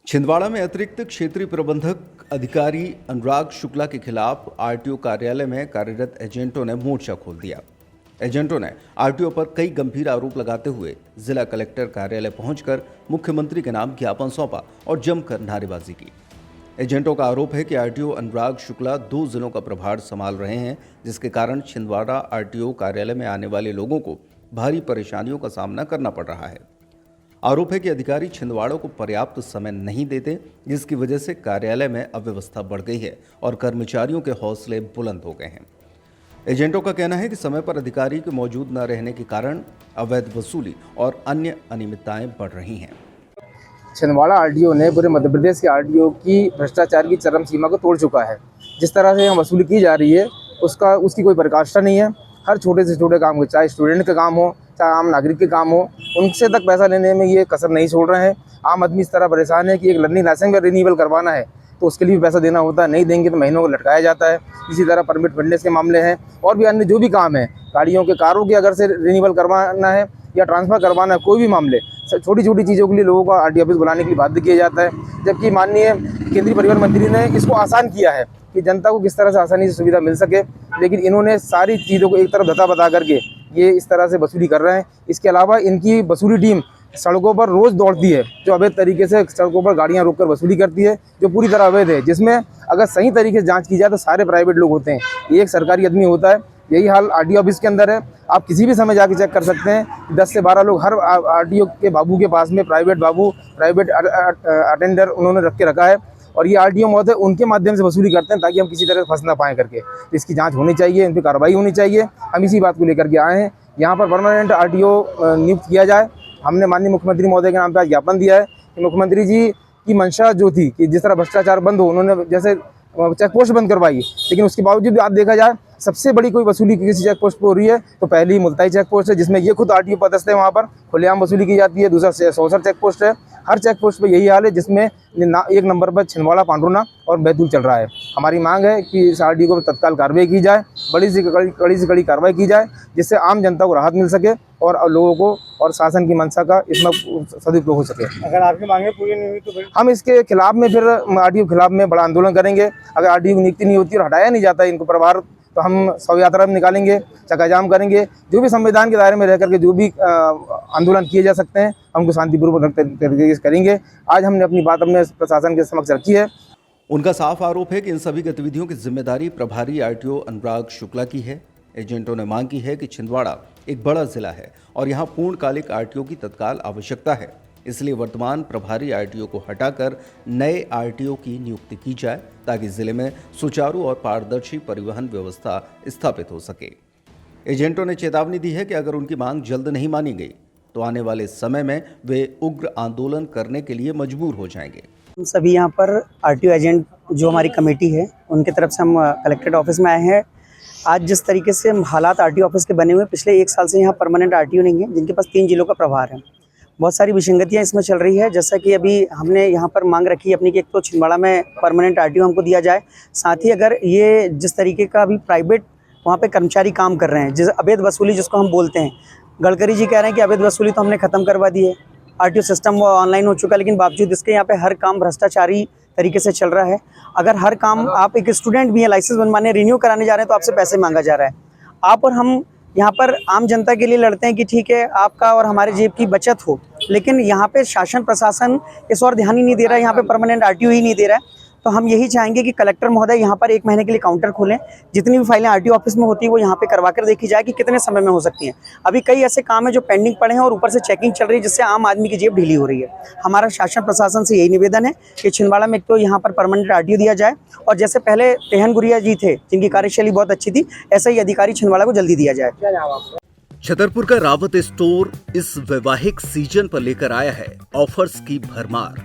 छिंदवाड़ा में अतिरिक्त क्षेत्रीय प्रबंधक अधिकारी अनुराग शुक्ला के खिलाफ आरटीओ कार्यालय में कार्यरत एजेंटों ने मोर्चा खोल दिया। एजेंटों ने आरटीओ पर कई गंभीर आरोप लगाते हुए जिला कलेक्टर कार्यालय पहुंचकर मुख्यमंत्री के नाम ज्ञापन सौंपा और जमकर नारेबाजी की। एजेंटों का आरोप है कि आरटीओ अनुराग शुक्ला 2 जिलों का प्रभार संभाल रहे हैं, जिसके कारण छिंदवाड़ा आरटीओ कार्यालय में आने वाले लोगों को भारी परेशानियों का सामना करना पड़ रहा है। आरोप है कि अधिकारी छिंदवाड़ा को पर्याप्त समय नहीं देते, जिसकी वजह से कार्यालय में अव्यवस्था बढ़ गई है और कर्मचारियों के हौसले बुलंद हो गए हैं। एजेंटों का कहना है कि समय पर अधिकारी के मौजूद न रहने के कारण अवैध वसूली और अन्य अनियमितताएं बढ़ रही हैं। छिंदवाड़ा आरटीओ ने पूरे मध्य प्रदेश के आरटीओ की भ्रष्टाचार की चरम सीमा को तोड़ चुका है। जिस तरह से यहाँ वसूली की जा रही है उसकी कोई पराकाष्ठा नहीं है। हर छोटे से छोटे काम को, चाहे स्टूडेंट का काम हो, चाहे आम नागरिक के काम हो, उनसे तक पैसा लेने में ये कसर नहीं छोड़ रहे हैं। आम आदमी इस तरह परेशान है कि एक लर्निंग लाइसेंस का रिन्यूअल करवाना है तो उसके लिए भी पैसा देना होता है, नहीं देंगे तो महीनों को लटकाया जाता है। इसी तरह परमिट फिटनेस के मामले हैं और भी अन्य जो भी काम है, गाड़ियों के कारों के अगर से रिन्यूअल करवाना है या ट्रांसफ़र करवाना है, कोई भी मामले, छोटी छोटी चीज़ों के लिए लोगों को आरटीओ ऑफिस बुलाने के लिए बाध्य किया जाता है। जबकि माननीय केंद्रीय परिवहन मंत्री ने इसको आसान किया है कि जनता को किस तरह से आसानी से सुविधा मिल सके, लेकिन इन्होंने सारी चीज़ों को एक तरफ धता बता करके ये इस तरह से वसूली कर रहे हैं। इसके अलावा इनकी वसूली टीम सड़कों पर रोज़ दौड़ती है, जो अवैध तरीके से सड़कों पर गाड़ियां रोककर वसूली करती है, जो पूरी तरह अवैध है, जिसमें अगर सही तरीके से जांच की जाए तो सारे प्राइवेट लोग होते हैं, ये एक सरकारी आदमी होता है। यही हाल आरटीओ ऑफिस के अंदर है। आप किसी भी समय जाके चेक कर सकते हैं, 10 से 12 लोग हर आरटीओ के बाबू के पास में, प्राइवेट अटेंडर उन्होंने रख के रखा है और ये आरटीओ महोदय उनके माध्यम से वसूली करते हैं ताकि हम किसी तरह फंस ना पाएँ करके। तो इसकी जांच होनी चाहिए, इन पर कार्रवाई होनी चाहिए। हम इसी बात को लेकर के आए हैं। यहाँ पर परमानेंट आरटीओ नियुक्त किया जाए। हमने माननीय मुख्यमंत्री महोदय के नाम पर ज्ञापन दिया है कि मुख्यमंत्री जी की मंशा जो थी कि जिस तरह भ्रष्टाचार बंद हो, उन्होंने जैसे चेक पोस्ट बंद करवाई, लेकिन उसके बावजूद आप देखा जाए सबसे बड़ी कोई वसूली किसी चेक पोस्ट पर हो रही है तो पहली ही मुल्ताई चेक पोस्ट है, जिसमें ये खुद आरटीओ पदस्थ है, वहाँ पर खुलेआम वसूली की जाती है। दूसरा सौसर चेक पोस्ट है। हर चेक पोस्ट पर यही हाल है, जिसमें एक नंबर पर छिंदवाड़ा, पांडुना और बैतूल चल रहा है। हमारी मांग है कि इस आरटीओ को तत्काल कार्रवाई की जाए, कड़ी से कड़ी कार्रवाई की जाए, जिससे आम जनता को राहत मिल सके और लोगों को और शासन की मंशा का इसमें सदुपयोग हो सके। अगर आपकी मांगे पूरी नहीं हुई तो फिर हम इसके खिलाफ में फिर आरटीओ के खिलाफ में बड़ा आंदोलन करेंगे। अगर आरटीओ की नियुक्ति नहीं होती और हटाया नहीं जाता इनको प्रभार, तो हम शव यात्रा निकालेंगे, चक्का-जाम करेंगे। जो भी संविधान के दायरे में रह करके जो भी आंदोलन किए जा सकते हैं, हम उनको शांतिपूर्वक तरीके से करेंगे। आज हमने अपनी बात अपने प्रशासन के समक्ष रखी है। उनका साफ आरोप है कि इन सभी गतिविधियों की जिम्मेदारी प्रभारी आरटीओ अनुराग शुक्ला की है। एजेंटों ने मांग की है कि छिंदवाड़ा एक बड़ा जिला है और यहाँ पूर्णकालिक आरटीओ की तत्काल आवश्यकता है, इसलिए वर्तमान प्रभारी आरटीओ को हटाकर नए आरटीओ की नियुक्ति की जाए ताकि जिले में सुचारू और पारदर्शी परिवहन व्यवस्था स्थापित हो सके। एजेंटों ने चेतावनी दी है कि अगर उनकी मांग जल्द नहीं मानी गई तो आने वाले समय में वे उग्र आंदोलन करने के लिए मजबूर हो जाएंगे। हम सभी यहाँ पर आरटीओ एजेंट जो हमारी कमेटी है उनके तरफ से हम कलेक्ट्रेट ऑफिस में आए हैं। आज जिस तरीके से हालात आरटीओ ऑफिस के बने हुए, पिछले 1 साल से यहाँ परमानेंट आरटीओ नहीं है, जिनके पास 3 जिलों का प्रभार है। बहुत सारी विसंगतियाँ इसमें चल रही है। जैसा कि अभी हमने यहाँ पर मांग रखी है अपनी कि एक तो छिंदवाड़ा में परमानेंट आरटीओ हमको दिया जाए, साथ ही अगर ये जिस तरीके का अभी प्राइवेट वहाँ पे कर्मचारी काम कर रहे हैं, जिस अवैध वसूली जिसको हम बोलते हैं, गडकरी जी कह रहे हैं कि अवैध वसूली तो हमने ख़त्म करवा दी है, आरटीओ सिस्टम ऑनलाइन हो चुका है, लेकिन बावजूद इसके यहाँ पे हर काम भ्रष्टाचारी तरीके से चल रहा है। अगर हर काम, आप एक स्टूडेंट भी है, लाइसेंस बनवाने, रिन्यू कराने जा रहे हैं तो आपसे पैसे मांगा जा रहा है। आप और हम यहाँ पर आम जनता के लिए लड़ते हैं कि ठीक है आपका और हमारे जेब की बचत हो, लेकिन यहाँ पे शासन प्रशासन इस और ध्यान ही नहीं दे रहा है, यहाँ पे परमानेंट आरटीओ ही नहीं दे रहा है। तो हम यही चाहेंगे कि कलेक्टर महोदय यहाँ पर 1 महीने के लिए काउंटर खोलें, जितनी भी फाइलें आरटीओ ऑफिस में होती है वो यहाँ पे करवा कर देखी जाए कि कितने समय में हो सकती हैं। अभी कई ऐसे काम हैं जो पेंडिंग पड़े हैं और ऊपर से चेकिंग चल रही है, जिससे आम आदमी की जेब ढीली हो रही है। हमारा शासन प्रशासन से यही निवेदन है कि छिंदवाड़ा में एक तो यहाँ पर परमानेंट आरटीओ दिया जाए और जैसे पहले तेहन गुरिया जी थे जिनकी कार्यशैली बहुत अच्छी थी, ऐसा ही अधिकारी छिंदवाड़ा को जल्दी दिया जाए। छतरपुर का रावत स्टोर इस वैवाहिक सीजन पर लेकर आया है ऑफर्स की भरमार।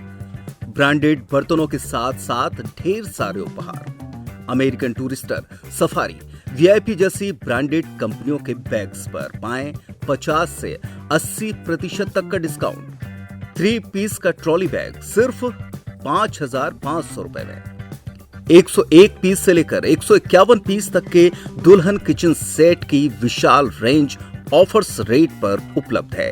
ब्रांडेड बर्तनों के साथ साथ ढेर सारे उपहार। अमेरिकन टूरिस्टर, सफारी, वीआईपी जैसी ब्रांडेड कंपनियों के बैग्स पर पाएं 50 से 80% तक का डिस्काउंट। 3 पीस का ट्रॉली बैग सिर्फ 5,500 रुपए में। 101 पीस से लेकर 151 पीस तक के दुल्हन किचन सेट की विशाल रेंज ऑफर्स रेट पर उपलब्ध है।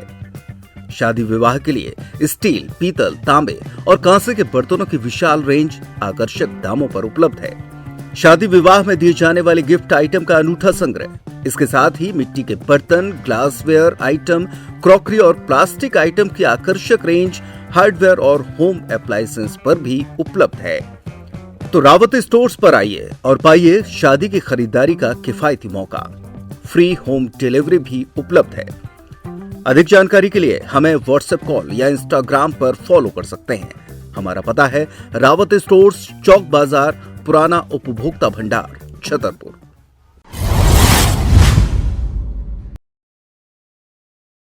शादी विवाह के लिए स्टील, पीतल, तांबे और कांसे के बर्तनों की विशाल रेंज आकर्षक दामों पर उपलब्ध है। शादी विवाह में दिए जाने वाले गिफ्ट आइटम का अनूठा संग्रह, इसके साथ ही मिट्टी के बर्तन, ग्लासवेयर आइटम, क्रॉकरी और प्लास्टिक आइटम की आकर्षक रेंज हार्डवेयर और होम अप्लायंसेस पर भी उपलब्ध है। तो रावत स्टोर्स पर आइए और पाइए शादी की खरीदारी का किफायती मौका। फ्री होम डिलीवरी भी उपलब्ध है। अधिक जानकारी के लिए हमें व्हाट्सएप कॉल या इंस्टाग्राम पर फॉलो कर सकते हैं। हमारा पता है रावत स्टोर्स, चौक बाजार, पुराना उपभोक्ता भंडार, छतरपुर।